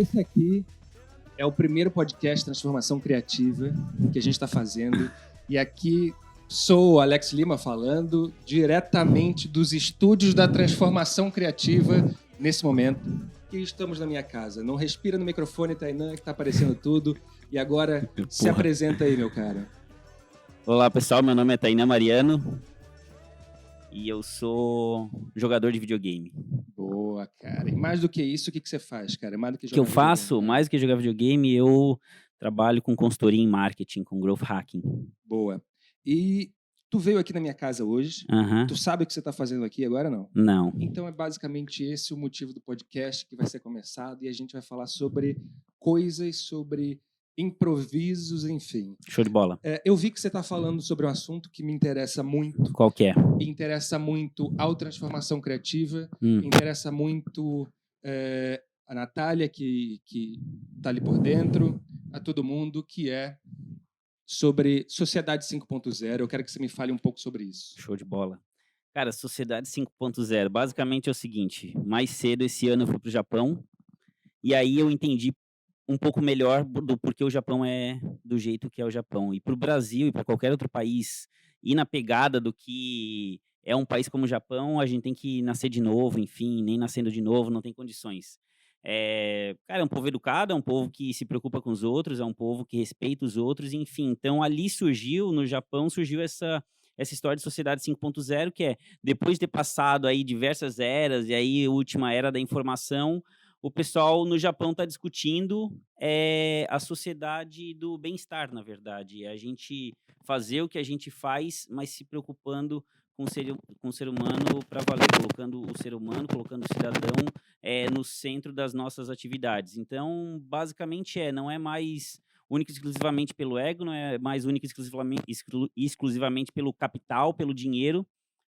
Esse aqui é o primeiro podcast Transformação Criativa que a gente está fazendo. E aqui sou o Alex Lima falando diretamente dos estúdios da Transformação Criativa nesse momento. E estamos na minha casa. Não respira no microfone, Tainã, que está aparecendo tudo. E agora, se apresenta aí, meu cara. Olá, pessoal. Meu nome é Tainã Mariano. E eu sou jogador de videogame. Boa, cara. E mais do que isso, o que você faz, cara? Mais do que O que eu faço, mais do que jogar videogame, eu trabalho com consultoria em marketing, com growth hacking. Boa. E tu veio aqui na minha casa hoje. Tu sabe o que você está fazendo aqui agora, não? Não. Então é basicamente esse o motivo do podcast que vai ser começado e a gente vai falar sobre coisas, sobre improvisos, enfim. Show de bola. Eu vi que você está falando sobre um assunto que me interessa muito. Qual que é? Interessa muito a transformação criativa, interessa muito a Natália, que está ali por dentro, a todo mundo, que é sobre Sociedade 5.0. Eu quero que você me fale um pouco sobre isso. Show de bola. Cara, Sociedade 5.0, basicamente é o seguinte, mais cedo esse ano eu fui para o Japão, e aí eu entendi um pouco melhor do porquê o Japão é do jeito que é o Japão. E para o Brasil e para qualquer outro país ir na pegada do que é um país como o Japão, a gente tem que nascer de novo, enfim, nem nascendo de novo, não tem condições. Cara, é um povo educado, é um povo que se preocupa com os outros, é um povo que respeita os outros, enfim. Então, ali no Japão, surgiu essa história de Sociedade 5.0, que é, depois de ter passado aí diversas eras, e aí a última era da informação, o pessoal no Japão está discutindo a sociedade do bem-estar, na verdade. É a gente fazer o que a gente faz, mas se preocupando com o ser humano para valer, colocando o ser humano, colocando o cidadão no centro das nossas atividades. Então, basicamente, não é mais única e exclusivamente pelo ego, não é mais única e exclusivamente pelo capital, pelo dinheiro,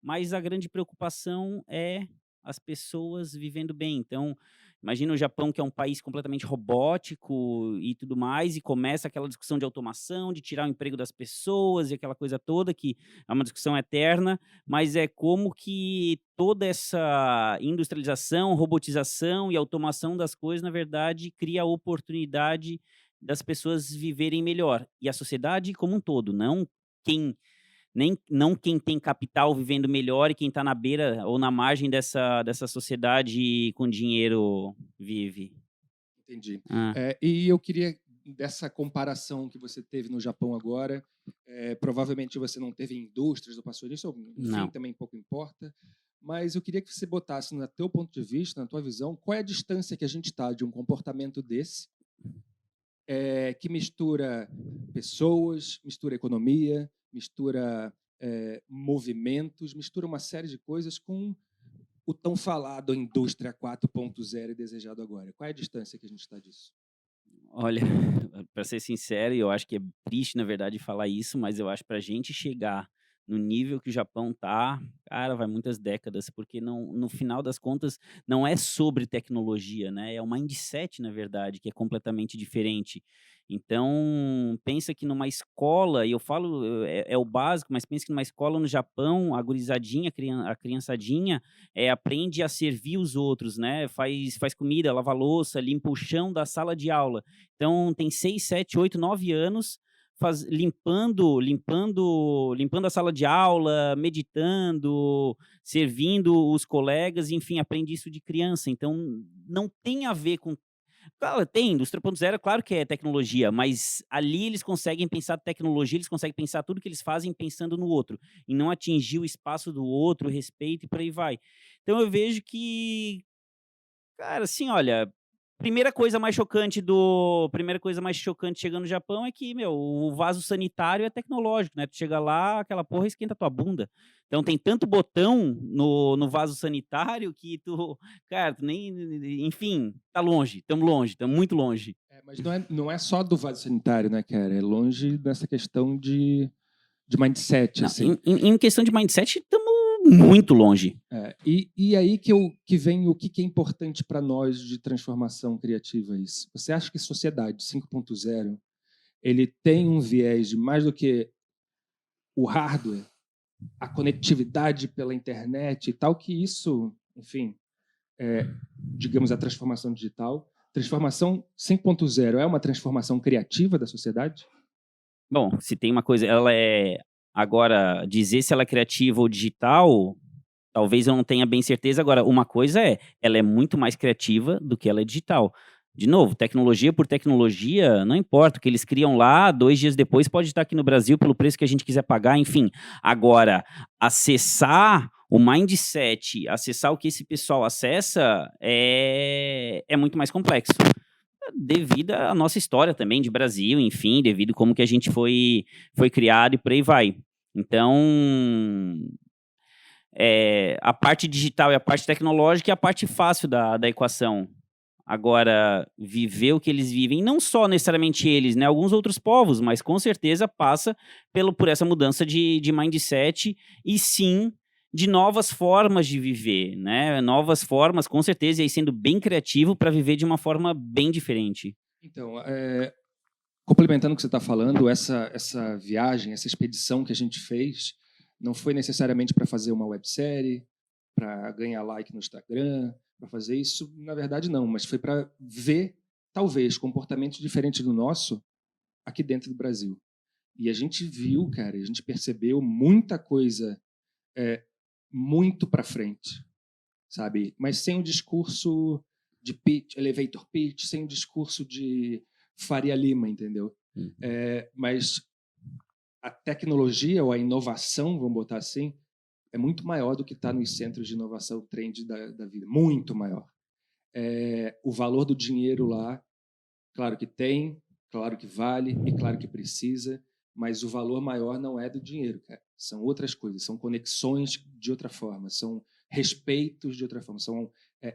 mas a grande preocupação é as pessoas vivendo bem. Então, imagina o Japão, que é um país completamente robótico e tudo mais, e começa aquela discussão de automação, de tirar o emprego das pessoas e aquela coisa toda, que é uma discussão eterna, mas é como que toda essa industrialização, robotização e automação das coisas, na verdade, cria a oportunidade das pessoas viverem melhor. E a sociedade como um todo, não quem tem capital vivendo melhor e quem está na beira ou na margem dessa sociedade com dinheiro vive. Entendi. E eu queria, dessa comparação que você teve no Japão agora, provavelmente você não teve indústrias, não passou nisso, enfim, não. Também pouco importa, mas eu queria que você botasse, no teu ponto de vista, na tua visão, qual é a distância que a gente está de um comportamento desse, que mistura pessoas, mistura economia, mistura movimentos, mistura uma série de coisas com o tão falado indústria 4.0 e desejado agora. Qual é a distância que a gente está disso? Olha, para ser sincero, eu acho que é triste, na verdade, falar isso, mas eu acho que para a gente chegar no nível que o Japão tá, cara, vai muitas décadas, porque no final das contas não é sobre tecnologia, né? É um mindset, na verdade, que é completamente diferente. Então, pensa que numa escola, e eu falo, é o básico, mas pensa que numa escola no Japão, a gurizadinha, a criançadinha, aprende a servir os outros, né? Faz comida, lava louça, limpa o chão da sala de aula. Então, tem 6, 7, 8, 9 anos limpando a sala de aula, meditando, servindo os colegas, enfim, aprende isso de criança. Então, não tem a ver com... Claro, tem, indústria 3.0, claro que é tecnologia, mas ali eles conseguem pensar tecnologia, eles conseguem pensar tudo que eles fazem pensando no outro, e não atingir o espaço do outro, o respeito e por aí vai. Então eu vejo que, cara, assim, olha, primeira coisa mais chocante chegando no Japão é que, o vaso sanitário é tecnológico, né? Tu chega lá, aquela porra esquenta tua bunda. Então tem tanto botão no vaso sanitário que cara, tu nem, enfim, tá longe, estamos muito longe. Mas não é só do vaso sanitário, né, cara? É longe dessa questão de mindset, não, assim. Em questão de mindset, estamos muito longe. E aí que vem o que é importante para nós de transformação criativa isso. Você acha que Sociedade 5.0 ele tem um viés de mais do que o hardware, a conectividade pela internet e tal, que isso, enfim, digamos, a transformação digital, Transformação 5.0 é uma transformação criativa da sociedade? Bom, se tem uma coisa, ela é agora dizer se ela é criativa ou digital, talvez eu não tenha bem certeza. Agora, uma coisa é, ela é muito mais criativa do que ela é digital. De novo, tecnologia por tecnologia, não importa. O que eles criam lá, 2 dias depois pode estar aqui no Brasil pelo preço que a gente quiser pagar, enfim. Agora, acessar o mindset, acessar o que esse pessoal acessa, é muito mais complexo. Devido à nossa história também de Brasil, enfim, devido como que a gente foi criado e por aí vai. Então, a parte digital e a parte tecnológica é a parte fácil da equação. Agora, viver o que eles vivem, não só necessariamente eles, né, alguns outros povos, mas com certeza passa por essa mudança de mindset e sim de novas formas de viver, né? Novas formas, com certeza, e aí sendo bem criativo para viver de uma forma bem diferente. Então, complementando o que você está falando, essa viagem, essa expedição que a gente fez, não foi necessariamente para fazer uma websérie, para ganhar like no Instagram, para fazer isso, na verdade não, mas foi para ver, talvez, comportamentos diferentes do nosso aqui dentro do Brasil. E a gente viu, cara, a gente percebeu muita coisa muito para frente, sabe? Mas sem o discurso de pitch, elevator pitch, sem o discurso de Faria Lima, entendeu? Mas a tecnologia ou a inovação, vamos botar assim, é muito maior do que está nos centros de inovação trend da vida, muito maior. O valor do dinheiro lá, claro que tem, claro que vale e claro que precisa, mas o valor maior não é do dinheiro, cara. São outras coisas, são conexões de outra forma, são respeitos de outra forma, são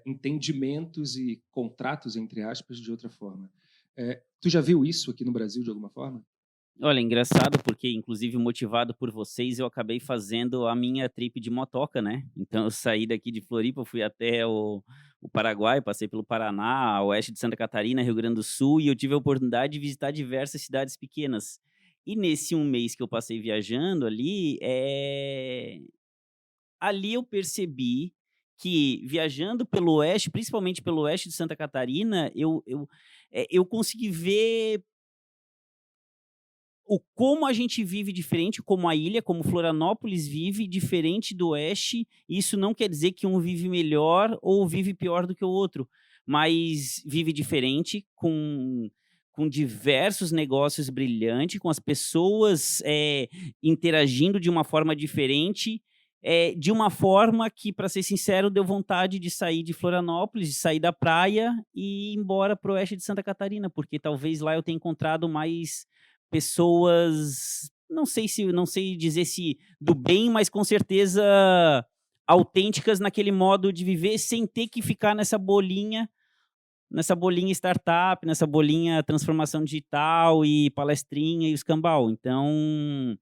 entendimentos e contratos, entre aspas, de outra forma. Tu já viu isso aqui no Brasil de alguma forma? Olha, engraçado porque, inclusive, motivado por vocês, eu acabei fazendo a minha trip de motoca, né? Então, eu saí daqui de Floripa, fui até o Paraguai, passei pelo Paraná, oeste de Santa Catarina, Rio Grande do Sul, e eu tive a oportunidade de visitar diversas cidades pequenas. E nesse 1 mês que eu passei viajando ali, ali eu percebi que, viajando pelo oeste, principalmente pelo oeste de Santa Catarina, eu consegui ver como a gente vive diferente, como a ilha, como Florianópolis vive diferente do oeste. Isso não quer dizer que um vive melhor ou vive pior do que o outro, mas vive diferente, com diversos negócios brilhantes, com as pessoas interagindo de uma forma diferente, de uma forma que, para ser sincero, deu vontade de sair de Florianópolis, de sair da praia e ir embora para o oeste de Santa Catarina, porque talvez lá eu tenha encontrado mais pessoas, não sei dizer se do bem, mas com certeza autênticas naquele modo de viver, sem ter que ficar nessa bolinha startup, nessa bolinha transformação digital e palestrinha e o escambau. Então,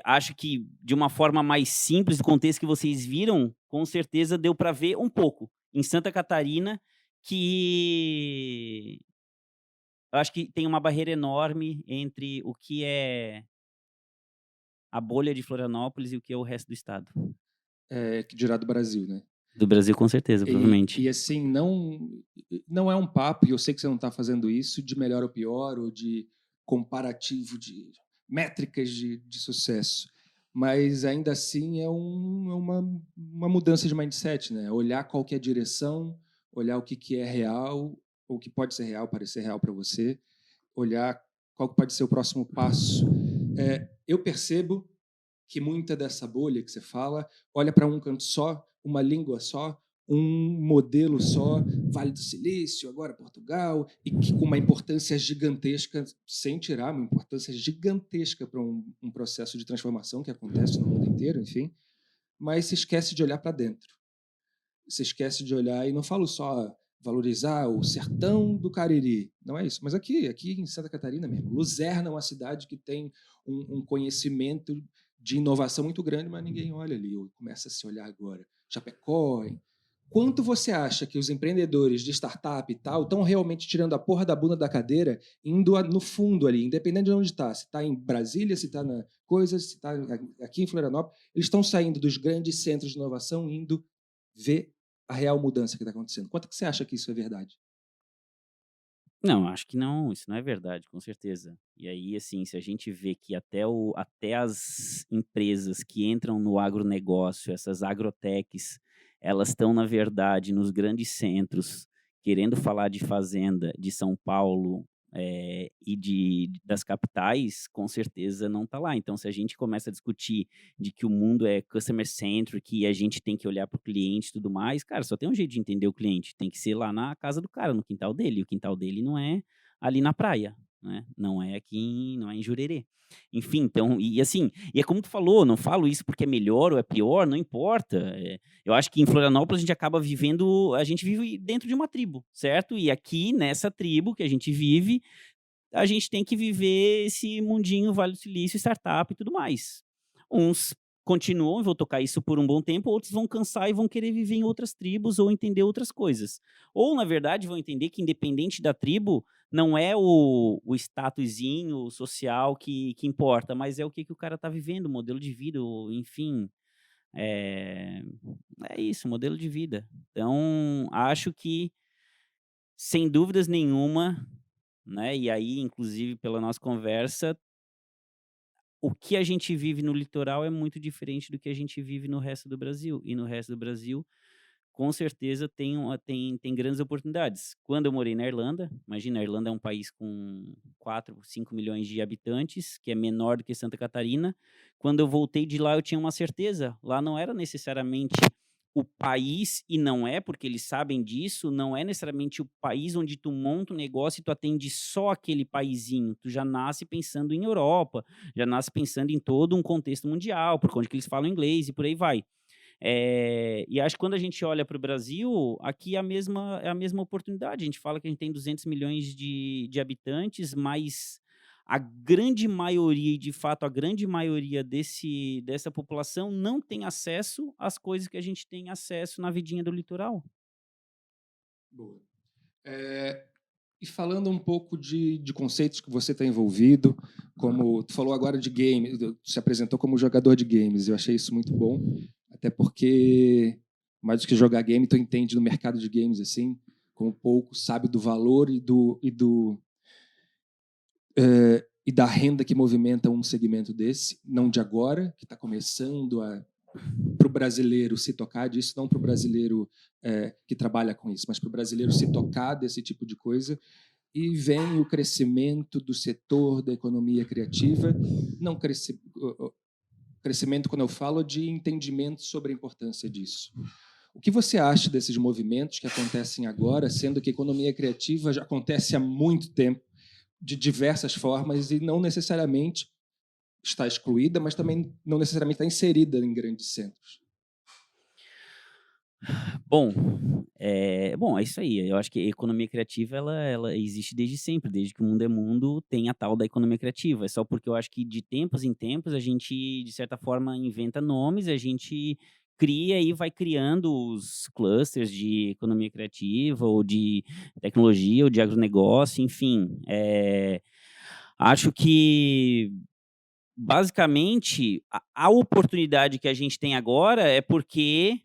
acho que de uma forma mais simples, do contexto que vocês viram, com certeza deu para ver um pouco em Santa Catarina que eu acho que tem uma barreira enorme entre o que é a bolha de Florianópolis e o que é o resto do estado. Que dirá do Brasil, né? Do Brasil, com certeza, provavelmente. E assim, não é um papo, e eu sei que você não está fazendo isso, de melhor ou pior, ou de comparativo de métricas de sucesso. Mas ainda assim é uma mudança de mindset, né? Olhar qual que é a direção, olhar o que é real, ou o que pode ser real, parecer real para você, olhar qual que pode ser o próximo passo. Eu percebo que muita dessa bolha que você fala olha para um canto só, uma língua só, um modelo só, Vale do Silício, agora Portugal, e que com uma importância gigantesca, sem tirar uma importância gigantesca para um processo de transformação que acontece no mundo inteiro, enfim, mas se esquece de olhar para dentro. Se esquece de olhar, e não falo só valorizar o sertão do Cariri, não é isso, mas aqui em Santa Catarina mesmo, Luzerna é uma cidade que tem um conhecimento de inovação muito grande, mas ninguém olha ali, ou começa a se olhar agora. Chapecó, hein? Quanto você acha que os empreendedores de startup e tal estão realmente tirando a porra da bunda da cadeira, indo no fundo ali, independente de onde está, se está em Brasília, se está na coisa, se está aqui em Florianópolis, eles estão saindo dos grandes centros de inovação, indo ver a real mudança que está acontecendo. Quanto que você acha que isso é verdade? Não, acho que não, isso não é verdade, com certeza. E aí, assim, se a gente vê que até as empresas que entram no agronegócio, essas agrotechs, elas estão, na verdade, nos grandes centros, querendo falar de fazenda, de São Paulo, e das capitais, com certeza não está lá. Então, se a gente começa a discutir de que o mundo é customer centric e a gente tem que olhar para o cliente e tudo mais, cara, só tem um jeito de entender o cliente, tem que ser lá na casa do cara, no quintal dele. E o quintal dele não é ali na praia, né? Não é em Jurerê. Enfim, então, e assim, e é como tu falou, não falo isso porque é melhor ou é pior, não importa. Eu acho que em Florianópolis a gente vive dentro de uma tribo, certo? E aqui nessa tribo que a gente vive, a gente tem que viver esse mundinho Vale do Silício, startup e tudo mais. Uns continuam e vão tocar isso por um bom tempo, outros vão cansar e vão querer viver em outras tribos ou entender outras coisas. Ou, na verdade, vão entender que independente da tribo, não é o statusinho social que importa, mas é o que o cara está vivendo, o modelo de vida, enfim. É, é isso, modelo de vida. Então, acho que, sem dúvidas nenhuma, né? E aí, inclusive, pela nossa conversa, o que a gente vive no litoral é muito diferente do que a gente vive no resto do Brasil. E no resto do Brasil, com certeza, tem grandes oportunidades. Quando eu morei na Irlanda, imagina, a Irlanda é um país com 4, 5 milhões de habitantes, que é menor do que Santa Catarina. Quando eu voltei de lá, eu tinha uma certeza. Lá não era necessariamente o país, e não é, porque eles sabem disso, não é necessariamente o país onde tu monta um negócio e tu atende só aquele paizinho. Tu já nasce pensando em Europa, já nasce pensando em todo um contexto mundial, por conta que eles falam inglês e por aí vai. E acho que quando a gente olha para o Brasil, aqui é a mesma oportunidade. A gente fala que a gente tem 200 milhões de habitantes, mas a grande maioria, e de fato a grande maioria dessa população não tem acesso às coisas que a gente tem acesso na vidinha do litoral. Boa. E falando um pouco de conceitos que você está envolvido, como tu falou agora de games, se apresentou como jogador de games, eu achei isso muito bom, até porque mais do que jogar game, tu entende do mercado de games assim, como pouco sabe do valor e da renda que movimenta um segmento desse, não de agora, que está começando para o brasileiro se tocar disso, não para o brasileiro que trabalha com isso, mas para o brasileiro se tocar desse tipo de coisa. E vem o crescimento do setor da economia criativa, não crescimento quando eu falo de entendimento sobre a importância disso. O que você acha desses movimentos que acontecem agora, sendo que a economia criativa já acontece há muito tempo, de diversas formas, e não necessariamente está excluída, mas também não necessariamente está inserida em grandes centros? Bom, é isso aí. Eu acho que a economia criativa ela existe desde sempre, desde que o mundo é mundo, tem a tal da economia criativa. É só porque eu acho que de tempos em tempos a gente, de certa forma, inventa nomes, a gente cria e vai criando os clusters de economia criativa, ou de tecnologia, ou de agronegócio, enfim. Acho que, basicamente, a oportunidade que a gente tem agora é porque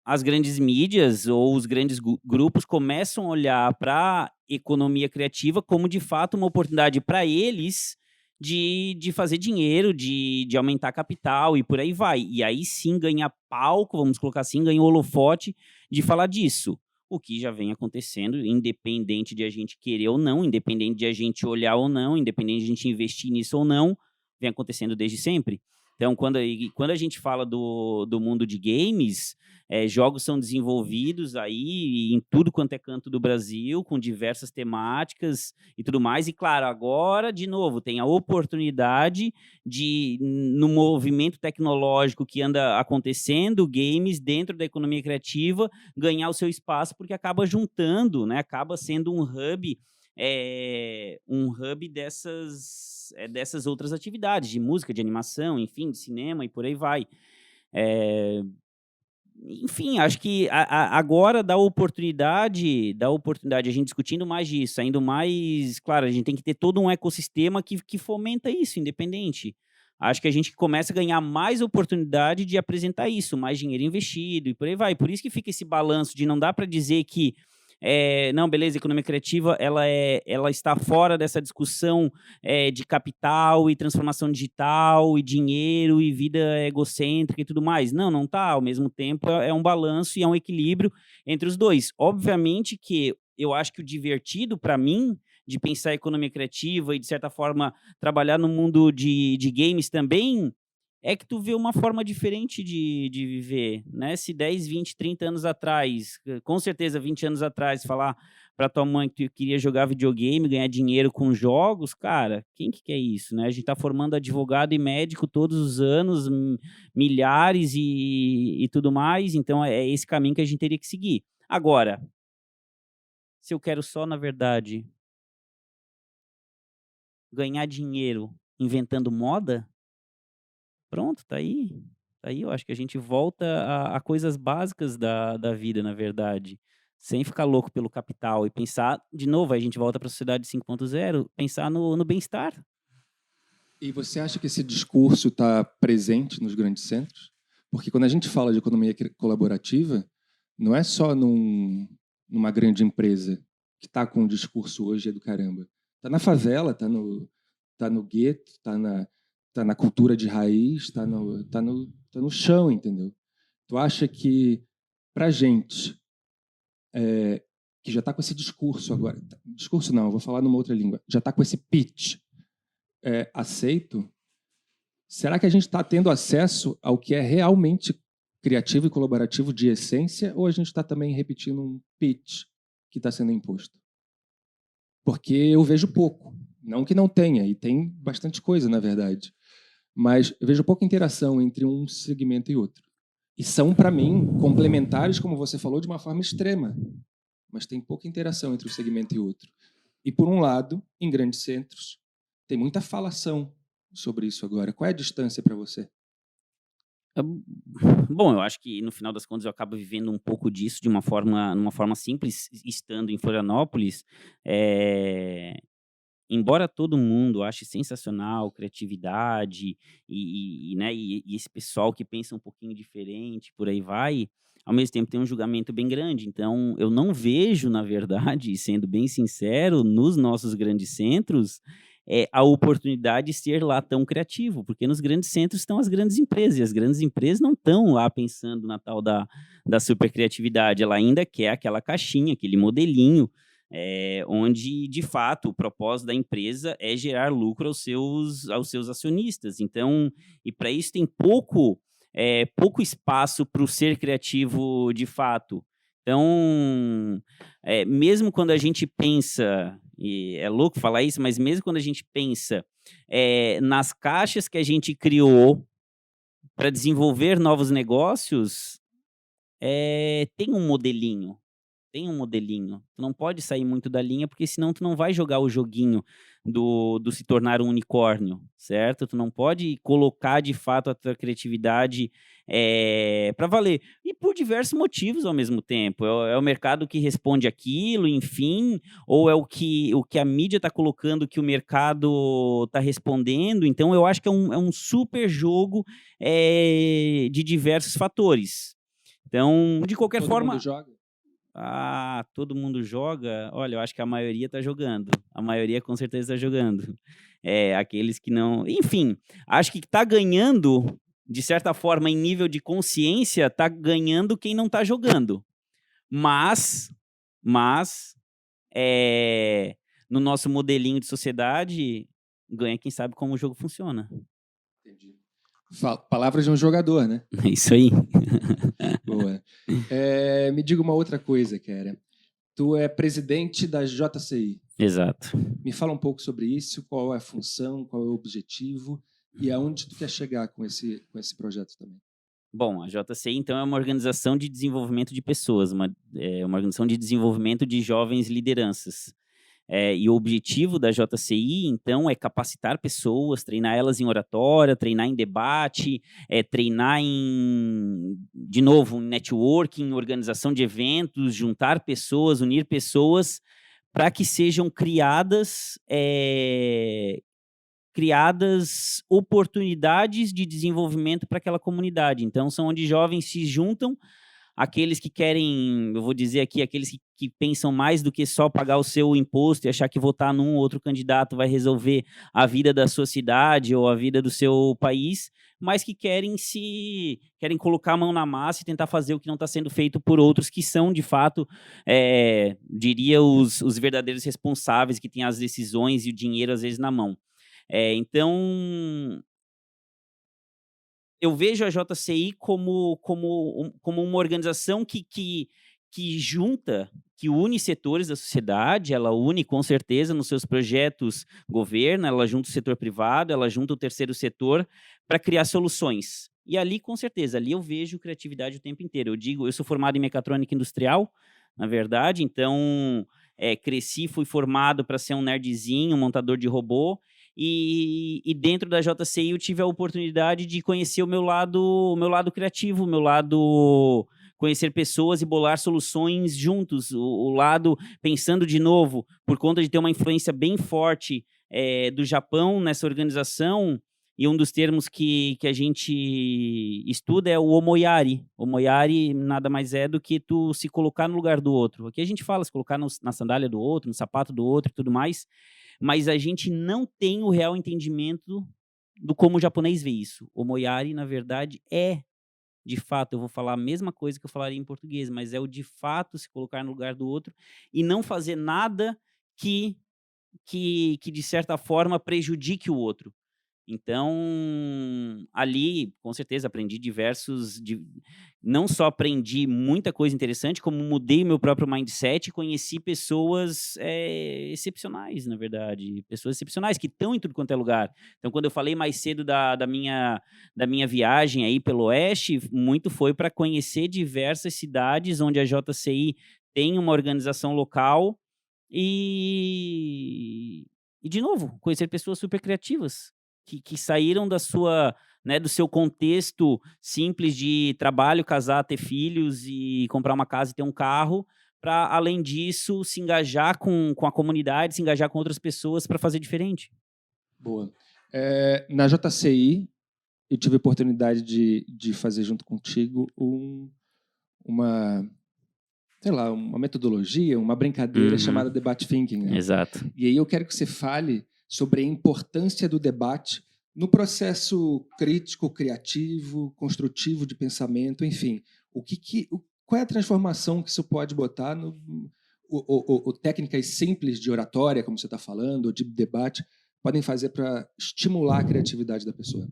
as grandes mídias ou os grandes grupos começam a olhar para economia criativa como, de fato, uma oportunidade para eles de fazer dinheiro, de aumentar capital e por aí vai. E aí sim ganha palco, vamos colocar assim, ganha holofote de falar disso. O que já vem acontecendo, independente de a gente querer ou não, independente de a gente olhar ou não, independente de a gente investir nisso ou não, vem acontecendo desde sempre. Então, quando a gente fala do mundo de games, jogos são desenvolvidos aí em tudo quanto é canto do Brasil, com diversas temáticas e tudo mais. E, claro, agora, de novo, tem a oportunidade de, no movimento tecnológico que anda acontecendo, games dentro da economia criativa, ganhar o seu espaço, porque acaba juntando, né? Acaba sendo um hub dessas outras atividades, de música, de animação, enfim, de cinema e por aí vai. Enfim, acho que agora dá oportunidade a gente discutindo mais disso, saindo mais, claro, a gente tem que ter todo um ecossistema que fomenta isso, independente. Acho que a gente começa a ganhar mais oportunidade de apresentar isso, mais dinheiro investido e por aí vai. Por isso que fica esse balanço de não dá para dizer que não, beleza, economia criativa, ela está fora dessa discussão de capital e transformação digital e dinheiro e vida egocêntrica e tudo mais. Não está. Ao mesmo tempo, é um balanço e é um equilíbrio entre os dois. Obviamente que eu acho que o divertido, para mim, de pensar economia criativa e, de certa forma, trabalhar no mundo de games também, é que tu vê uma forma diferente de viver, né? Se 10, 20, 30 anos atrás, com certeza 20 anos atrás, falar para tua mãe que tu queria jogar videogame, ganhar dinheiro com jogos, cara, quem que quer isso, né? A gente está formando advogado e médico todos os anos, milhares e tudo mais, então é esse caminho que a gente teria que seguir. Agora, se eu quero só, na verdade, ganhar dinheiro inventando moda, pronto, tá aí. Tá aí, eu acho que a gente volta a coisas básicas da vida, na verdade. Sem ficar louco pelo capital e pensar, de novo, aí a gente volta para a sociedade 5.0, pensar no bem-estar. E você acha que esse discurso está presente nos grandes centros? Porque quando a gente fala de economia colaborativa, não é só numa grande empresa que está com um discurso hoje do caramba. Está na favela, está no gueto, está na cultura de raiz, está no chão, entendeu? Tu acha que, para a gente, que já está com esse discurso agora, discurso não, eu vou falar numa outra língua, já está com esse pitch aceito, será que a gente está tendo acesso ao que é realmente criativo e colaborativo de essência, ou a gente está também repetindo um pitch que está sendo imposto? Porque eu vejo pouco, não que não tenha, e tem bastante coisa, na verdade, mas eu vejo pouca interação entre um segmento e outro. E são, para mim, complementares, como você falou, de uma forma extrema, mas tem pouca interação entre um segmento e outro. E, por um lado, em grandes centros, tem muita falação sobre isso agora. Qual é a distância para você? Bom, eu acho que no final das contas eu acabo vivendo um pouco disso numa forma simples, estando em Florianópolis. Embora todo mundo ache sensacional criatividade né, e esse pessoal que pensa um pouquinho diferente, por aí vai, ao mesmo tempo tem um julgamento bem grande. Então, eu não vejo, na verdade, sendo bem sincero, nos nossos grandes centros, a oportunidade de ser lá tão criativo, porque nos grandes centros estão as grandes empresas, e as grandes empresas não estão lá pensando na tal da super criatividade, ela ainda quer aquela caixinha, aquele modelinho, onde, de fato, o propósito da empresa é gerar lucro aos seus acionistas. Então, e para isso tem pouco espaço para o ser criativo de fato. Então, mesmo quando a gente pensa, e é louco falar isso, mas mesmo quando a gente pensa nas caixas que a gente criou para desenvolver novos negócios, tem um modelinho. Tem um modelinho. Tu não pode sair muito da linha, porque senão tu não vai jogar o joguinho do se tornar um unicórnio, certo? Tu não pode colocar, de fato, a tua criatividade para valer. E por diversos motivos ao mesmo tempo. É o mercado que responde aquilo, enfim, ou é o que a mídia está colocando que o mercado está respondendo. Então, eu acho que é um super jogo de diversos fatores. Então, de qualquer forma... Todo mundo joga? Todo mundo joga? Olha, eu acho que a maioria está jogando. A maioria com certeza está jogando. Aqueles que não... Enfim, acho que está ganhando, de certa forma, em nível de consciência, está ganhando quem não está jogando. Mas no nosso modelinho de sociedade, ganha quem sabe como o jogo funciona. Entendi. Palavras de um jogador, né? É isso aí. Boa. Me diga uma outra coisa, cara. Tu é presidente da JCI. Exato. Me fala um pouco sobre isso, qual é a função, qual é o objetivo e aonde tu quer chegar com esse projeto também. Bom, a JCI, então, é uma organização de desenvolvimento de pessoas, uma organização de desenvolvimento de jovens lideranças. E o objetivo da JCI, então, é capacitar pessoas, treinar elas em oratória, treinar em debate, treinar de novo, em networking, em organização de eventos, juntar pessoas, unir pessoas, para que sejam criadas oportunidades de desenvolvimento para aquela comunidade. Então, são onde jovens se juntam aqueles que querem, eu vou dizer aqui, aqueles que pensam mais do que só pagar o seu imposto e achar que votar num ou outro candidato vai resolver a vida da sua cidade ou a vida do seu país, mas que querem colocar a mão na massa e tentar fazer o que não está sendo feito por outros que são, de fato, diria, os verdadeiros responsáveis, que têm as decisões e o dinheiro, às vezes, na mão. Então, eu vejo a JCI como uma organização que junta, que une setores da sociedade. Ela une, com certeza, nos seus projetos governo, ela junta o setor privado, ela junta o terceiro setor para criar soluções. E ali, com certeza, ali eu vejo criatividade o tempo inteiro. Eu sou formado em mecatrônica industrial, na verdade, então cresci, fui formado para ser um nerdzinho, um montador de robô, e dentro da JCI eu tive a oportunidade de conhecer o meu lado criativo, o meu lado conhecer pessoas e bolar soluções juntos, o lado pensando de novo, por conta de ter uma influência bem forte do Japão nessa organização, e um dos termos que a gente estuda é o omoyari. Omoyari nada mais é do que tu se colocar no lugar do outro. Aqui a gente fala se colocar na sandália do outro, no sapato do outro e tudo mais, mas a gente não tem o real entendimento do como o japonês vê isso. Omoyari, na verdade, de fato, eu vou falar a mesma coisa que eu falaria em português, mas é o de fato se colocar no lugar do outro e não fazer nada que de certa forma, prejudique o outro. Então, ali, com certeza, aprendi não só aprendi muita coisa interessante, como mudei meu próprio mindset e conheci pessoas excepcionais, na verdade. Pessoas excepcionais que estão em tudo quanto é lugar. Então, quando eu falei mais cedo da minha viagem aí pelo Oeste, muito foi para conhecer diversas cidades onde a JCI tem uma organização local e de novo, conhecer pessoas super criativas, que saíram do seu contexto simples de trabalho, casar, ter filhos e comprar uma casa e ter um carro, para, além disso, se engajar com a comunidade, se engajar com outras pessoas para fazer diferente. Boa. Na JCI, eu tive a oportunidade de fazer junto contigo uma metodologia, uma brincadeira chamada Debate Thinking. Né? Exato. E aí eu quero que você fale sobre a importância do debate no processo crítico, criativo, construtivo de pensamento, enfim. Qual é a transformação que isso pode botar técnicas simples de oratória, como você está falando, ou de debate, podem fazer para estimular a criatividade da pessoa?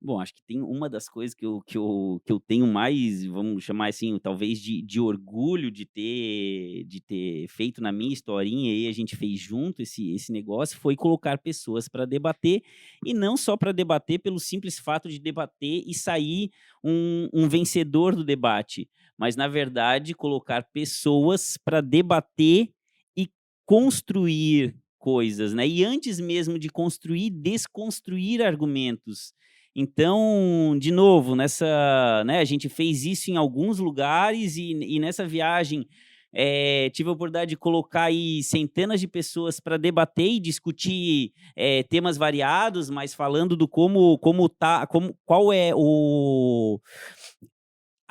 Bom, acho que tem uma das coisas que eu tenho mais, vamos chamar assim, talvez de orgulho de ter feito na minha historinha, e a gente fez junto esse negócio, foi colocar pessoas para debater, e não só para debater pelo simples fato de debater e sair um vencedor do debate, mas, na verdade, colocar pessoas para debater e construir coisas, né? E antes mesmo de construir, desconstruir argumentos. Então, de novo, a gente fez isso em alguns lugares e nessa viagem tive a oportunidade de colocar aí centenas de pessoas para debater e discutir temas variados, mas falando do qual é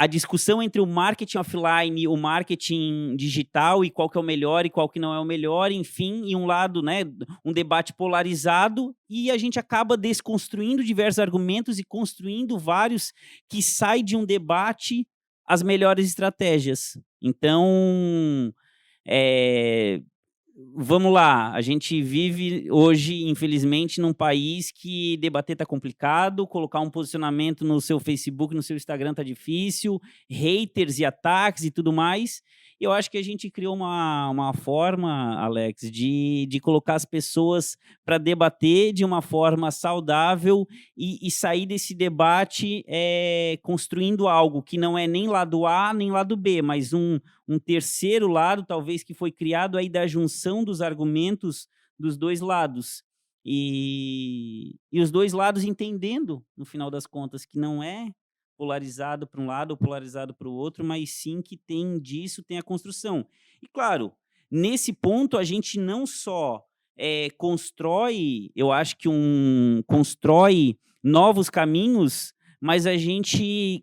a discussão entre o marketing offline e o marketing digital e qual que é o melhor e qual que não é o melhor, enfim, e um lado, né, um debate polarizado, e a gente acaba desconstruindo diversos argumentos e construindo vários que saem de um debate as melhores estratégias. Então, vamos lá, a gente vive hoje, infelizmente, num país que debater está complicado, colocar um posicionamento no seu Facebook, no seu Instagram está difícil, haters e ataques e tudo mais. Eu acho que a gente criou uma forma, Alex, de colocar as pessoas para debater de uma forma saudável e sair desse debate construindo algo que não é nem lado A nem lado B, mas um terceiro lado, talvez, que foi criado aí da junção dos argumentos dos dois lados. E os dois lados entendendo, no final das contas, que não é polarizado para um lado ou polarizado para o outro, mas sim que tem a construção. E, claro, nesse ponto, a gente não só constrói, eu acho que constrói novos caminhos, mas a gente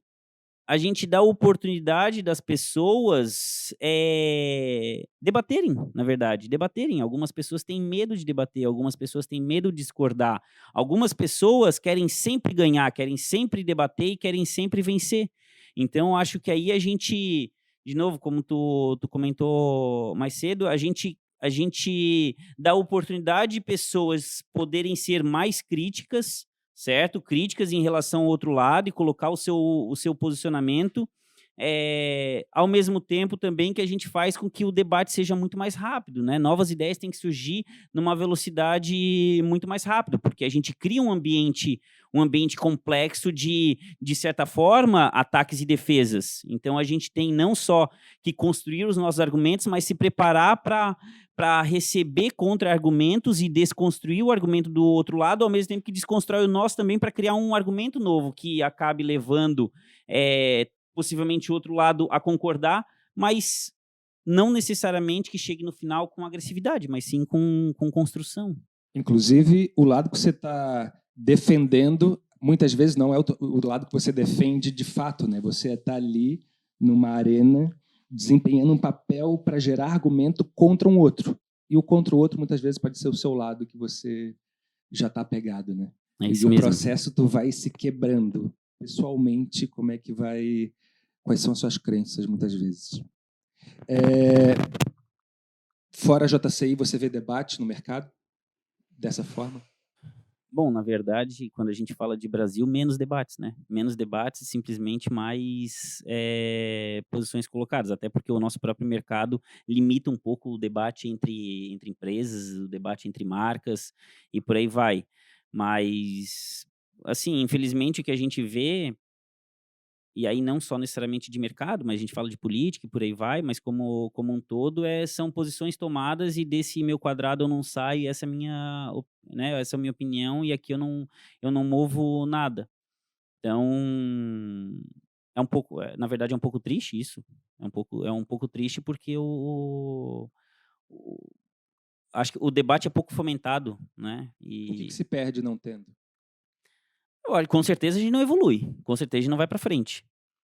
a gente dá a oportunidade das pessoas debaterem, na verdade, debaterem. Algumas pessoas têm medo de debater, algumas pessoas têm medo de discordar, algumas pessoas querem sempre ganhar, querem sempre debater e querem sempre vencer. Então, acho que aí a gente, de novo, como tu comentou mais cedo, a gente dá a oportunidade de pessoas poderem ser mais críticas, certo? Críticas em relação ao outro lado e colocar o seu posicionamento, ao mesmo tempo também que a gente faz com que o debate seja muito mais rápido, né? Novas ideias têm que surgir numa velocidade muito mais rápida, porque a gente cria um ambiente complexo de certa forma, ataques e defesas. Então, a gente tem não só que construir os nossos argumentos, mas se preparar para receber contra-argumentos e desconstruir o argumento do outro lado, ao mesmo tempo que desconstrói o nosso também para criar um argumento novo que acabe levando possivelmente o outro lado a concordar, mas não necessariamente que chegue no final com agressividade, mas sim com construção. Inclusive, o lado que você está defendendo, muitas vezes não é o lado que você defende de fato, né? Você está ali numa arena desempenhando um papel para gerar argumento contra um outro. E o contra o outro, muitas vezes, pode ser o seu lado que você já está apegado, né? É isso e mesmo. O processo tu vai se quebrando. Pessoalmente, como é que vai... Quais são as suas crenças, muitas vezes. Fora a JCI, você vê debate no mercado dessa forma? Bom, na verdade, quando a gente fala de Brasil, menos debates, né? Menos debates, simplesmente mais posições colocadas, até porque o nosso próprio mercado limita um pouco o debate entre empresas, o debate entre marcas e por aí vai. Mas, assim, infelizmente o que a gente vê, e aí não só necessariamente de mercado, mas a gente fala de política e por aí vai, mas como um todo, são posições tomadas e desse meu quadrado eu não saio, essa é a minha, né, essa é a minha opinião e aqui eu não movo nada. Então, é um pouco, na verdade é um pouco triste isso, é um pouco triste porque acho que o debate é pouco fomentado, né? O que se perde não tendo? Olha, com certeza a gente não evolui, com certeza a gente não vai para frente.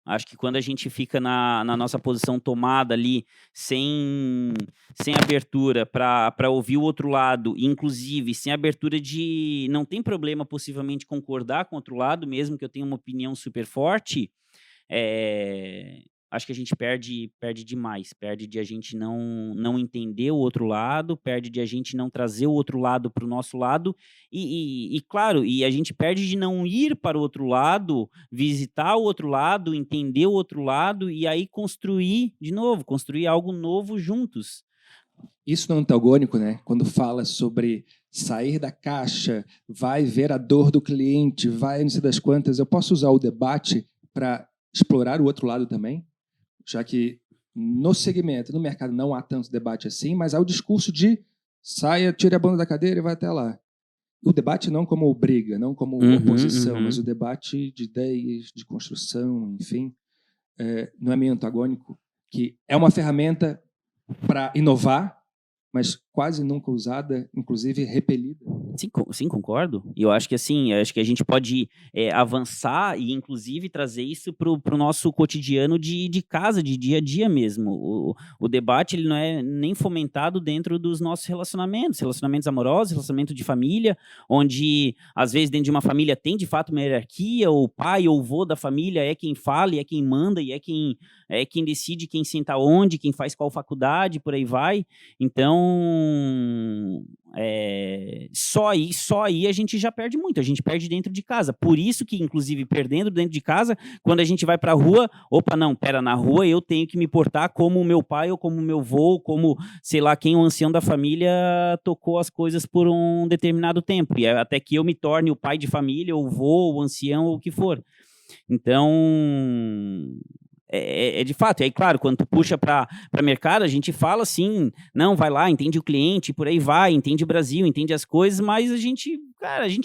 Acho que quando a gente fica na nossa posição tomada ali, sem abertura para ouvir o outro lado, inclusive sem abertura de... Não tem problema, possivelmente, concordar com o outro lado, mesmo que eu tenha uma opinião super forte, acho que a gente perde demais. Perde de a gente não entender o outro lado, perde de a gente não trazer o outro lado para o nosso lado e, claro, e a gente perde de não ir para o outro lado, visitar o outro lado, entender o outro lado e aí construir algo novo juntos. Isso no antagônico, né? Quando fala sobre sair da caixa, vai ver a dor do cliente, vai não sei das quantas, eu posso usar o debate para explorar o outro lado também? Já que no segmento, no mercado, não há tanto debate assim, mas há o discurso de saia, tire a bunda da cadeira e vai até lá. O debate não como briga, não como oposição, mas o debate de ideias, de construção, enfim, não é meio antagônico, que é uma ferramenta para inovar, mas quase nunca usada, inclusive repelida. Sim, concordo. E eu acho que assim, acho que a gente pode avançar e inclusive trazer isso para o nosso cotidiano de casa, de dia a dia mesmo. O debate ele não é nem fomentado dentro dos nossos relacionamentos amorosos, relacionamento de família, onde às vezes dentro de uma família tem de fato uma hierarquia, o pai ou o vô da família é quem fala, e é quem manda, e é quem decide quem senta onde, quem faz qual faculdade, por aí vai. Então, só aí a gente já perde muito, a gente perde dentro de casa. Por isso que, inclusive, perdendo dentro de casa, quando a gente vai para a rua, na rua eu tenho que me portar como o meu pai ou como o meu avô, como, sei lá, quem o ancião da família tocou as coisas por um determinado tempo, e até que eu me torne o pai de família, o avô, o ancião, ou o que for. Então... de fato, e aí, claro, quando tu puxa para mercado, a gente fala assim, não, vai lá, entende o cliente, por aí vai, entende o Brasil, entende as coisas, mas a gente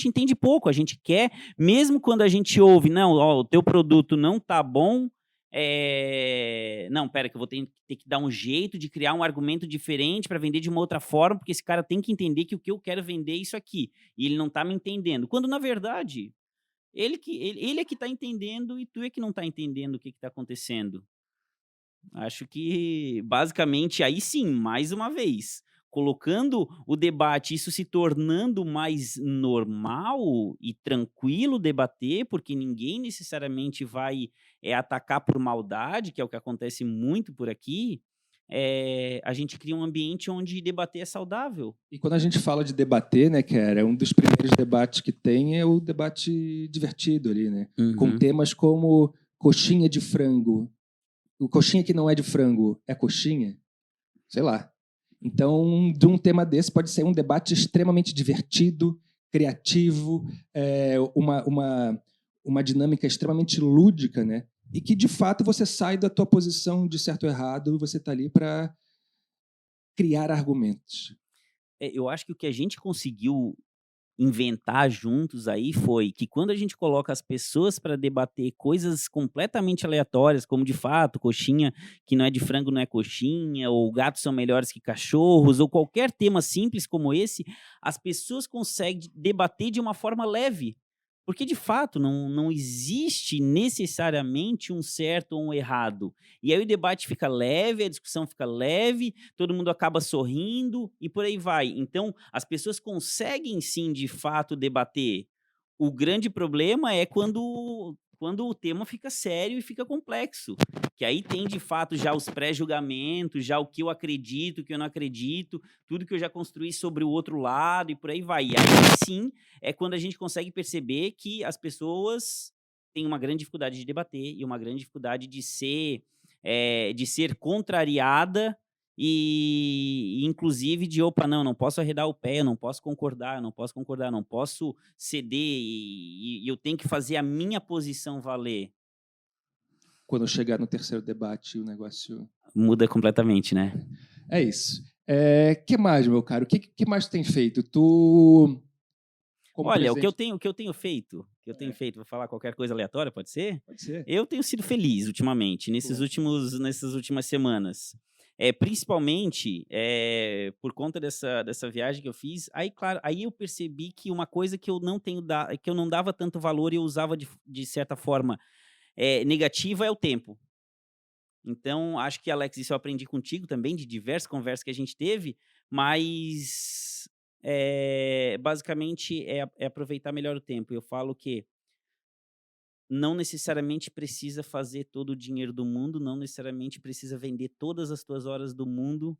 entende pouco, a gente quer, mesmo quando a gente ouve, não, ó, o teu produto não tá bom, não, pera, que eu vou ter que dar um jeito de criar um argumento diferente para vender de uma outra forma, porque esse cara tem que entender que o que eu quero vender é isso aqui, e ele não tá me entendendo, quando na verdade... Ele é que está entendendo e tu é que não está entendendo o que está acontecendo. Acho que, basicamente, aí sim, mais uma vez, colocando o debate, isso se tornando mais normal e tranquilo debater, porque ninguém necessariamente vai atacar por maldade, que é o que acontece muito por aqui, a gente cria um ambiente onde debater é saudável. E quando a gente fala de debater, né, cara, um dos primeiros debates que tem é o debate divertido ali, né? Com Uhum. temas como coxinha de frango. O coxinha que não é de frango é coxinha? Sei lá. Então, de um tema desse pode ser um debate extremamente divertido, criativo, uma dinâmica extremamente lúdica, né? E que, de fato, você sai da tua posição de certo ou errado e você está ali para criar argumentos. Eu acho que o que a gente conseguiu inventar juntos aí foi que quando a gente coloca as pessoas para debater coisas completamente aleatórias, como de fato, coxinha que não é de frango não é coxinha, ou gatos são melhores que cachorros, ou qualquer tema simples como esse, as pessoas conseguem debater de uma forma leve. Porque de fato não existe necessariamente um certo ou um errado. E aí o debate fica leve, a discussão fica leve, todo mundo acaba sorrindo e por aí vai. Então, as pessoas conseguem sim, de fato, debater. O grande problema é quando o tema fica sério e fica complexo. Que aí tem, de fato, já os pré-julgamentos, já o que eu acredito, o que eu não acredito, tudo que eu já construí sobre o outro lado e por aí vai. E aí sim é quando a gente consegue perceber que as pessoas têm uma grande dificuldade de debater e uma grande dificuldade de ser contrariada e inclusive de opa, não posso arredar o pé, eu não posso concordar, não posso ceder e eu tenho que fazer a minha posição valer. Quando chegar no terceiro debate, o negócio Muda completamente, né? é isso. Que mais, meu caro? Que mais tu tem feito? Tu, como Olha, presidente... o que eu tenho feito, vou falar qualquer coisa aleatória, pode ser? Pode ser. Eu tenho sido feliz ultimamente, Bom. nessas últimas semanas. Principalmente por conta dessa viagem que eu fiz. Aí, claro, aí eu percebi que uma coisa que eu não que eu não dava tanto valor e eu usava de certa forma negativa é o tempo. Então, acho que, Alex, isso eu aprendi contigo também, de diversas conversas que a gente teve, mas basicamente é aproveitar melhor o tempo. Eu falo que não necessariamente precisa fazer todo o dinheiro do mundo, não necessariamente precisa vender todas as tuas horas do mundo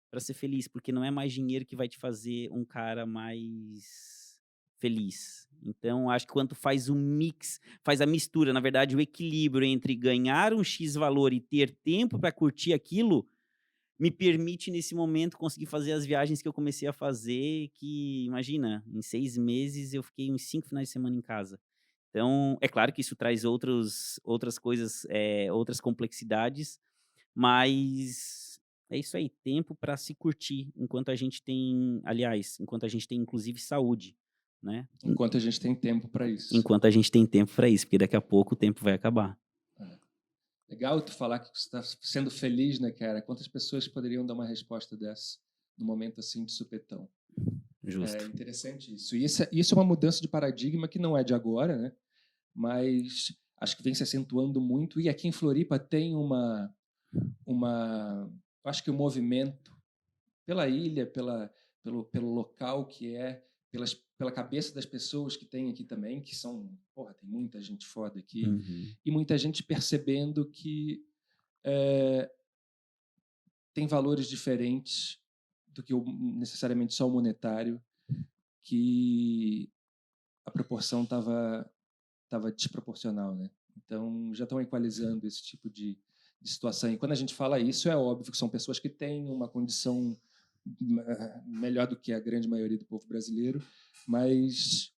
para ser feliz, porque não é mais dinheiro que vai te fazer um cara mais feliz. Então, acho que quando tu faz um mix, faz a mistura, na verdade, o equilíbrio entre ganhar um X valor e ter tempo para curtir aquilo, me permite, nesse momento, conseguir fazer as viagens que eu comecei a fazer, que, imagina, em 6 meses eu fiquei uns 5 finais de semana em casa. Então, é claro que isso traz outras coisas, outras complexidades, mas é isso aí, tempo para se curtir enquanto a gente tem, aliás, enquanto a gente tem inclusive saúde, né? Enquanto a gente tem tempo para isso. Enquanto a gente tem tempo para isso, porque daqui a pouco o tempo vai acabar. Legal tu falar que você está sendo feliz, né, cara? Quantas pessoas poderiam dar uma resposta dessa num momento assim de supetão? Justo. É interessante isso. E isso é uma mudança de paradigma que não é de agora, né? Mas acho que vem se acentuando muito. E aqui em Floripa tem acho que o movimento pela ilha, pelo local que é, pela cabeça das pessoas que tem aqui também, que são, porra, tem muita gente foda aqui, Uhum. e muita gente percebendo que tem valores diferentes do que necessariamente só o monetário, que a proporção estava desproporcional, né? Então já estão equalizando esse tipo de situação. E quando a gente fala isso, é óbvio que são pessoas que têm uma condição melhor do que a grande maioria do povo brasileiro, mas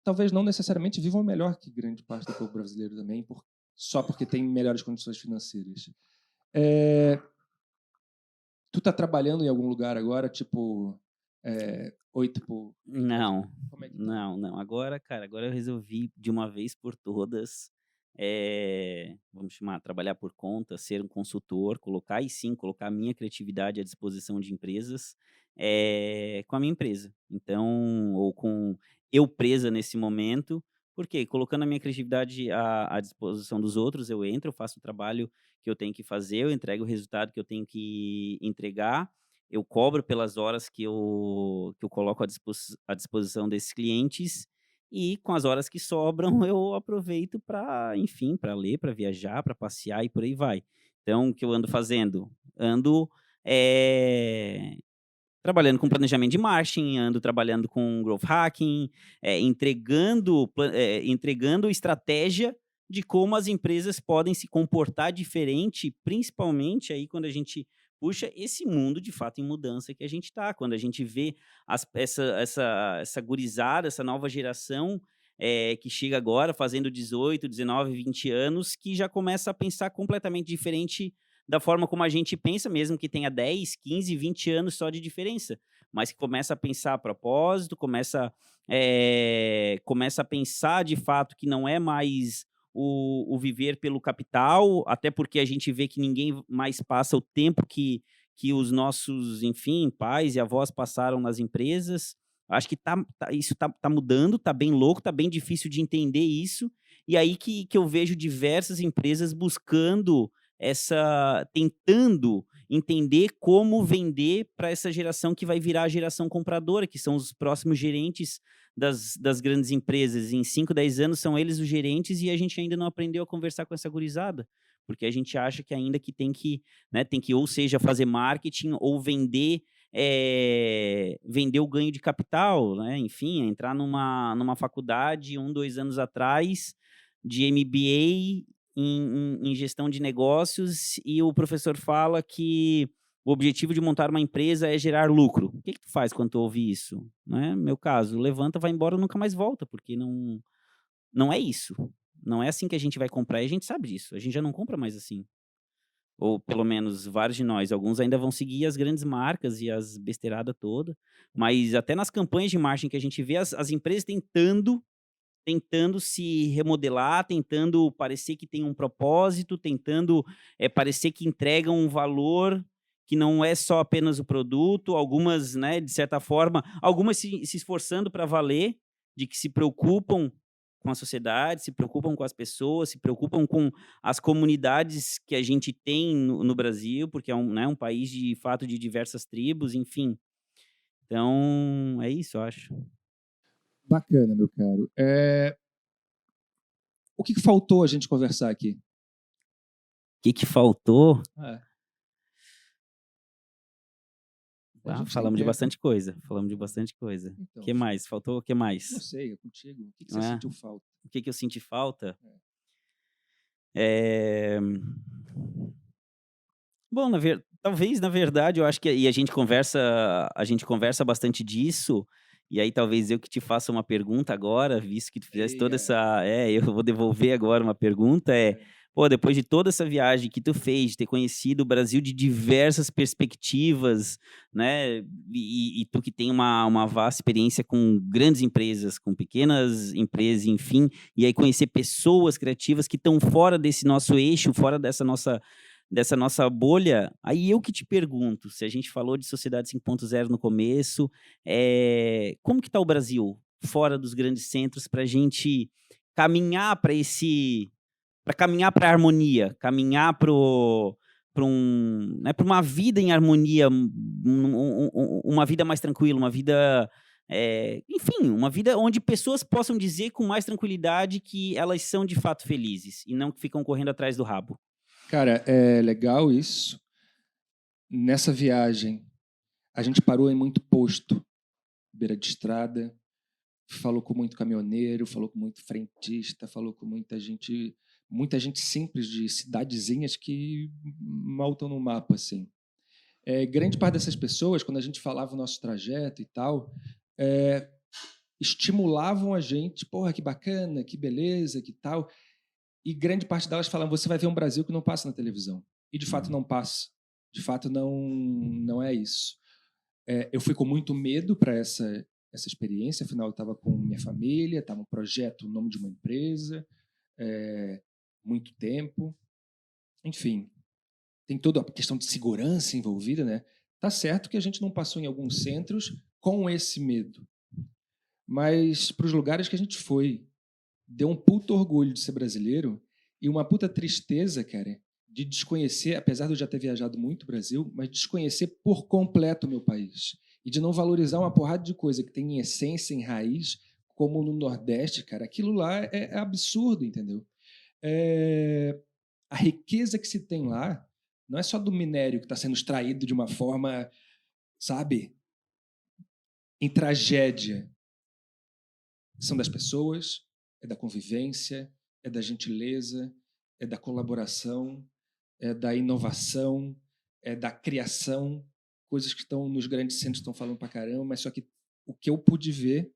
talvez não necessariamente vivam melhor que grande parte do povo brasileiro também, só porque tem melhores condições financeiras. Tu tá trabalhando em algum lugar agora, tipo 8 por... Não, Como é que tá? não. Agora, cara, agora eu resolvi de uma vez por todas, vamos chamar, trabalhar por conta, ser um consultor, colocar e sim, colocar a minha criatividade à disposição de empresas, com a minha empresa. Então, ou com eu presa nesse momento, porque colocando a minha criatividade à disposição dos outros, eu entro, eu faço o trabalho que eu tenho que fazer, eu entrego o resultado que eu tenho que entregar, eu cobro pelas horas que eu coloco à disposição desses clientes, e com as horas que sobram eu aproveito para, enfim, para ler, para viajar, para passear e por aí vai. Então, o que eu ando fazendo? Ando, eh, trabalhando com planejamento de marketing, ando trabalhando com growth hacking, entregando estratégia de como as empresas podem se comportar diferente, principalmente aí quando a gente puxa esse mundo de fato em mudança que a gente está, quando a gente vê essa gurizada, essa nova geração que chega agora fazendo 18, 19, 20 anos, que já começa a pensar completamente diferente da forma como a gente pensa, mesmo que tenha 10, 15, 20 anos só de diferença, mas que começa a pensar a propósito, começa a pensar de fato que não é mais o viver pelo capital, até porque a gente vê que ninguém mais passa o tempo que os nossos, enfim, pais e avós passaram nas empresas. Acho que isso tá mudando, tá bem louco, tá bem difícil de entender isso, e aí que eu vejo diversas empresas buscando tentando entender como vender para essa geração que vai virar a geração compradora, que são os próximos gerentes das grandes empresas. Em 5, 10 anos são eles os gerentes e a gente ainda não aprendeu a conversar com essa gurizada, porque a gente acha que ainda que tem que, né, ou seja, fazer marketing ou vender o ganho de capital, né? Enfim, entrar numa faculdade 1, 2 anos atrás de MBA em gestão de negócios e o professor fala que o objetivo de montar uma empresa é gerar lucro. O que tu faz quando tu ouve isso? Não é meu caso, levanta, vai embora, nunca mais volta, porque não é isso. Não é assim que a gente vai comprar e a gente sabe disso. A gente já não compra mais assim. Ou pelo menos vários de nós. Alguns ainda vão seguir as grandes marcas e as besteiradas toda, mas até nas campanhas de marketing que a gente vê as empresas tentando se remodelar, tentando parecer que tem um propósito, tentando parecer que entregam um valor que não é só apenas o produto, algumas, né, de certa forma, algumas se esforçando para valer, de que se preocupam com a sociedade, se preocupam com as pessoas, se preocupam com as comunidades que a gente tem no Brasil, porque é né, um país de fato de diversas tribos, enfim. Então, é isso, eu acho. Bacana, meu caro. O que faltou a gente conversar aqui? O que faltou? Falamos de bastante coisa. Falamos de bastante coisa. O que mais? Faltou o que mais? Não sei, é contigo. O que você sentiu falta? O que eu senti falta? Bom, talvez, na verdade, eu acho que e a gente conversa bastante disso, e aí talvez eu que te faça uma pergunta agora, visto que tu fizesse toda essa eu vou devolver agora uma pergunta, pô, depois de toda essa viagem que tu fez, de ter conhecido o Brasil de diversas perspectivas, né, e tu que tem uma vasta experiência com grandes empresas, com pequenas empresas, enfim, e aí conhecer pessoas criativas que estão fora desse nosso eixo, fora dessa nossa bolha, aí eu que te pergunto, se a gente falou de Sociedade 5.0 no começo, como que está o Brasil fora dos grandes centros para a gente caminhar caminhar para a harmonia, caminhar para uma vida em harmonia, uma vida mais tranquila, uma vida, enfim, uma vida onde pessoas possam dizer com mais tranquilidade que elas são de fato felizes e não que ficam correndo atrás do rabo. Cara, é legal isso. Nessa viagem, a gente parou em muito posto, beira de estrada, falou com muito caminhoneiro, falou com muito frentista, falou com muita gente simples de cidadezinhas que mal estão no mapa, assim. Grande parte dessas pessoas, quando a gente falava o nosso trajeto e tal, estimulavam a gente, porra, que bacana, que beleza, que tal. E grande parte delas falavam, você vai ver um Brasil que não passa na televisão. E de fato não passa. De fato não é isso. Eu fui com muito medo para essa experiência, afinal eu estava com minha família, estava um projeto, o nome de uma empresa, muito tempo. Enfim, tem toda a questão de segurança envolvida, né? Tá certo que a gente não passou em alguns centros com esse medo. mas para os lugares que a gente foi, deu um puta orgulho de ser brasileiro e uma puta tristeza, cara, de desconhecer, apesar de eu já ter viajado muito o Brasil, mas desconhecer por completo o meu país. E de não valorizar uma porrada de coisa que tem em essência, em raiz, como no Nordeste, cara. Aquilo lá é absurdo, entendeu? A riqueza que se tem lá não é só do minério que está sendo extraído de uma forma, sabe, em tragédia. São das pessoas, é da convivência, é da gentileza, é da colaboração, é da inovação, é da criação, coisas que estão nos grandes centros estão falando pra caramba, mas só que o que eu pude ver,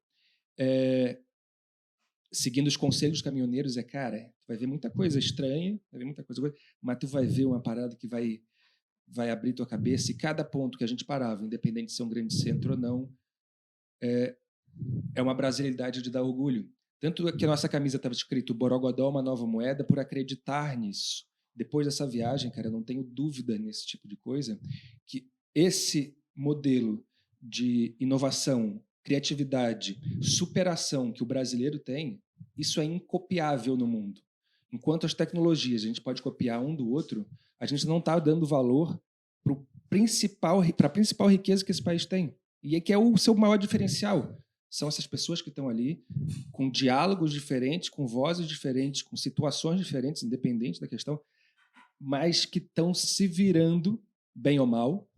seguindo os conselhos dos caminhoneiros, cara, tu vai ver muita coisa estranha, vai ver muita coisa, mas tu vai ver uma parada que vai abrir tua cabeça, e cada ponto que a gente parava, independente de ser um grande centro ou não, é uma brasilidade de dar orgulho. Tanto que a nossa camisa estava escrito Borogodó, uma nova moeda, por acreditar nisso. Depois dessa viagem, cara, eu não tenho dúvida nesse tipo de coisa, que esse modelo de inovação, criatividade, superação que o brasileiro tem, isso é incopiável no mundo. Enquanto as tecnologias a gente pode copiar um do outro, a gente não está dando valor para a principal riqueza que esse país tem. E é que é o seu maior diferencial. São essas pessoas que estão ali com diálogos diferentes, com vozes diferentes, com situações diferentes, independente da questão, mas que estão se virando, bem ou mal,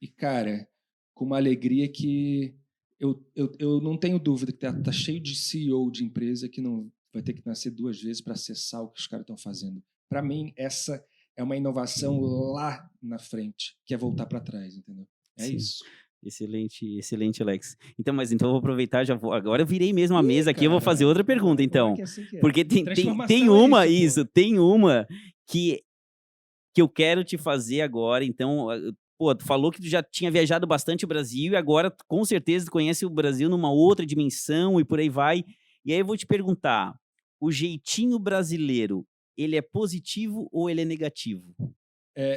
e, cara, com uma alegria que eu não tenho dúvida que tá cheio de CEO de empresa que não vai ter que nascer 2 vezes para acessar o que os caras estão fazendo. Para mim, essa é uma inovação lá na frente, que é voltar para trás, entendeu? É Sim. isso. Excelente, Alex. Então eu vou aproveitar, agora eu virei mesmo a mesa aqui, eu vou fazer outra pergunta, então. Porque tem uma, tem uma que eu quero te fazer agora, então, tu falou que tu já tinha viajado bastante o Brasil e agora, com certeza, tu conhece o Brasil numa outra dimensão e por aí vai. E aí eu vou te perguntar, o jeitinho brasileiro, ele é positivo ou ele é negativo?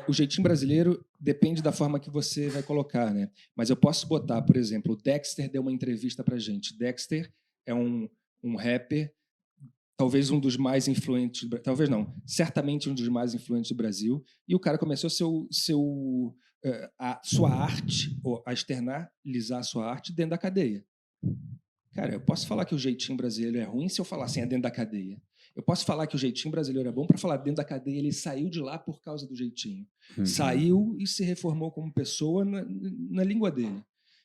O jeitinho brasileiro depende da forma que você vai colocar, né? Mas eu posso botar, por exemplo, o Dexter deu uma entrevista pra gente. Dexter é um rapper, talvez um dos mais influentes, talvez não, certamente um dos mais influentes do Brasil. E o cara começou a sua arte, ou a externalizar a sua arte dentro da cadeia. Cara, eu posso falar que o jeitinho brasileiro é ruim se eu falar assim, é dentro da cadeia. Eu posso falar que o jeitinho brasileiro é bom para falar dentro da cadeia, ele saiu de lá por causa do jeitinho. Saiu e se reformou como pessoa na língua dele.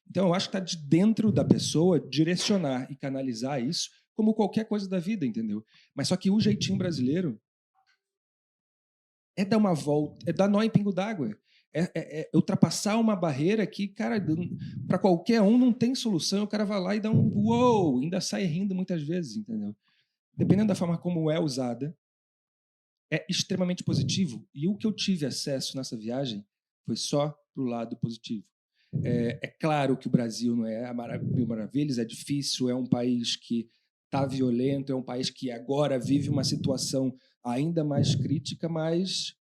Então, eu acho que está de dentro da pessoa direcionar e canalizar isso como qualquer coisa da vida, entendeu? Mas só que o jeitinho brasileiro é dar uma volta, é dar nó em pingo d'água. É ultrapassar uma barreira que, cara, para qualquer um não tem solução. O cara vai lá e dá um uou, ainda sai rindo muitas vezes, entendeu? Dependendo da forma como é usada, é extremamente positivo. E o que eu tive acesso nessa viagem foi só pro lado positivo. É claro que o Brasil não é mil maravilhas, é difícil, é um país que está violento, é um país que agora vive uma situação ainda mais crítica, mas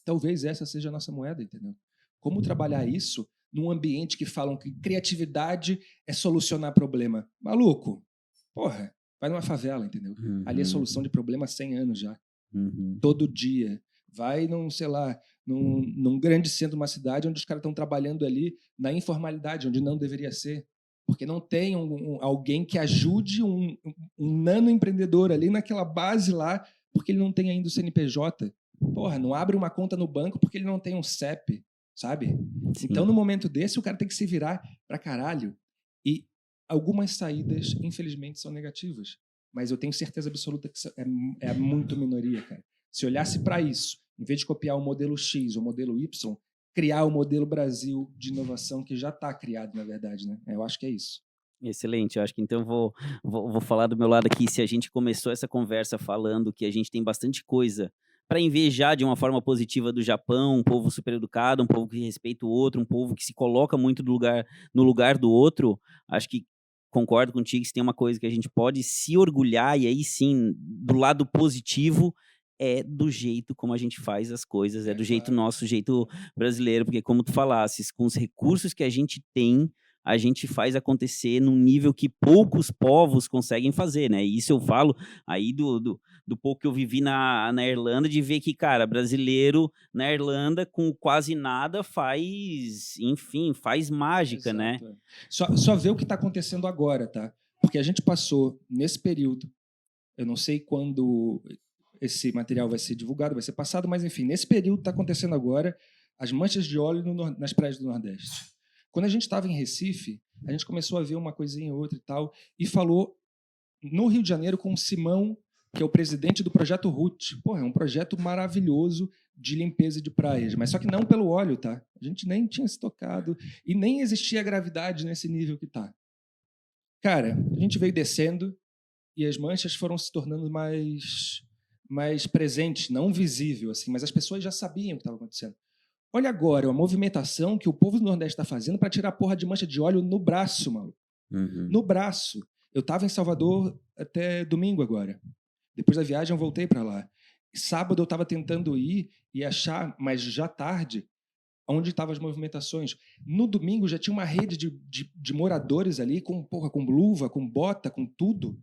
talvez essa seja a nossa moeda, entendeu? Como trabalhar isso num ambiente que falam que criatividade é solucionar problema? Maluco, porra, vai numa favela, entendeu? Ali é solução de problema há 100 anos já. Todo dia. Vai num grande centro de uma cidade onde os caras estão trabalhando ali na informalidade, onde não deveria ser. Porque não tem alguém que ajude um nano empreendedor ali naquela base lá, porque ele não tem ainda o CNPJ. Porra, não abre uma conta no banco porque ele não tem um CEP, sabe? Sim. Então, no momento desse, o cara tem que se virar pra caralho. E algumas saídas, infelizmente, são negativas. Mas eu tenho certeza absoluta que é muito minoria, cara. Se olhasse para isso, em vez de copiar o modelo X ou o modelo Y, criar o modelo Brasil de inovação que já está criado, na verdade, né? Eu acho que é isso. Excelente, eu acho que então vou falar do meu lado aqui. Se a gente começou essa conversa falando que a gente tem bastante coisa para invejar de uma forma positiva do Japão, um povo super educado, um povo que respeita o outro, um povo que se coloca muito no lugar do outro, acho que concordo contigo, se tem uma coisa que a gente pode se orgulhar, e aí sim, do lado positivo, é do jeito como a gente faz as coisas, é do jeito nosso, jeito brasileiro, porque como tu falasses, com os recursos que a gente tem, a gente faz acontecer num nível que poucos povos conseguem fazer, né? E isso eu falo aí do pouco que eu vivi na Irlanda, de ver que, cara, brasileiro na Irlanda com quase nada faz, enfim, faz mágica, né? Exato. Só ver o que está acontecendo agora, tá? Porque a gente passou nesse período, eu não sei quando esse material vai ser divulgado, vai ser passado, mas enfim, nesse período está acontecendo agora as manchas de óleo nas praias do Nordeste. Quando a gente estava em Recife, a gente começou a ver uma coisinha ou outra e tal, e falou no Rio de Janeiro com o Simão, que é o presidente do Projeto RUT. Porra, é um projeto maravilhoso de limpeza de praias, mas só que não pelo óleo, tá? A gente nem tinha se tocado e nem existia gravidade nesse nível que tá. Cara, a gente veio descendo e as manchas foram se tornando mais presentes, não visível, assim, mas as pessoas já sabiam o que estava acontecendo. Olha agora a movimentação que o povo do Nordeste está fazendo para tirar a porra de mancha de óleo no braço, maluco. No braço. Eu estava em Salvador até domingo agora. Depois da viagem eu voltei para lá. Sábado eu estava tentando ir e achar, mas já tarde, onde estavam as movimentações. No domingo já tinha uma rede de moradores ali com luva, com bota, com tudo,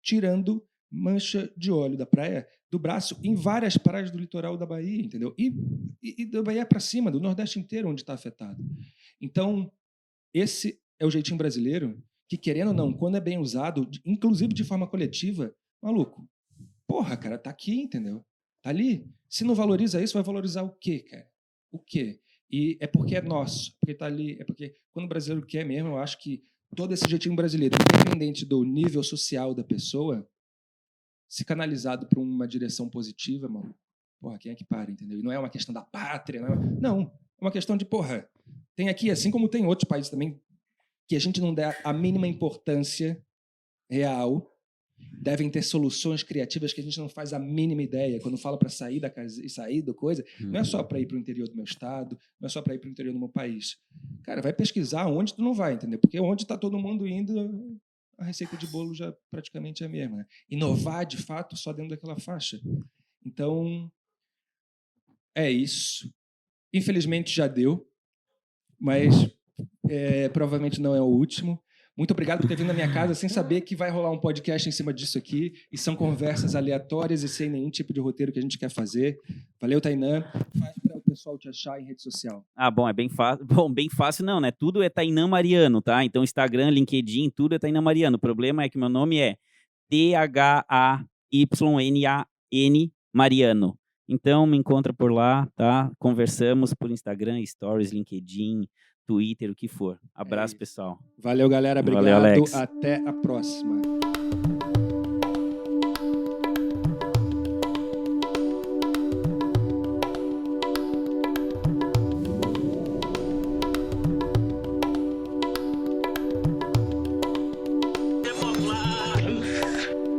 tirando mancha de óleo da praia do braço em várias praias do litoral da Bahia, entendeu? E da Bahia para cima, do Nordeste inteiro, onde está afetado. Então, esse é o jeitinho brasileiro que, querendo ou não, quando é bem usado, inclusive de forma coletiva, maluco, porra, cara, tá aqui, entendeu? Tá ali. Se não valoriza isso, vai valorizar o quê, cara? O quê? E é porque é nosso, porque tá ali, é porque quando o brasileiro quer mesmo, eu acho que todo esse jeitinho brasileiro, independente do nível social da pessoa, se canalizado para uma direção positiva, mano, porra, quem é que para, entendeu? E não é uma questão da pátria, não, é uma questão de, porra, tem aqui, assim como tem outros países também, que a gente não dá a mínima importância real, devem ter soluções criativas que a gente não faz a mínima ideia. Quando fala para sair da casa e sair da coisa, não é só para ir para o interior do meu estado, não é só para ir para o interior do meu país. Cara, vai pesquisar onde tu não vai, entendeu? Porque onde está todo mundo indo, a receita de bolo já praticamente é a mesma. Né? Inovar, de fato, só dentro daquela faixa. Então, é isso. Infelizmente já deu, mas provavelmente não é o último. Muito obrigado por ter vindo na minha casa sem saber que vai rolar um podcast em cima disso aqui. E são conversas aleatórias e sem nenhum tipo de roteiro que a gente quer fazer. Valeu, Tainã. Faz para o pessoal te achar em rede social. Bom, é bem fácil. Bom, bem fácil não, né? Tudo é Tainã Mariano, tá? Então, Instagram, LinkedIn, tudo é Tainã Mariano. O problema é que meu nome é THAYNAN Mariano. Então, me encontra por lá, tá? Conversamos por Instagram, Stories, LinkedIn, Twitter, o que for. Abraço, pessoal. Valeu, galera. Obrigado. Valeu, Alex. Até a próxima.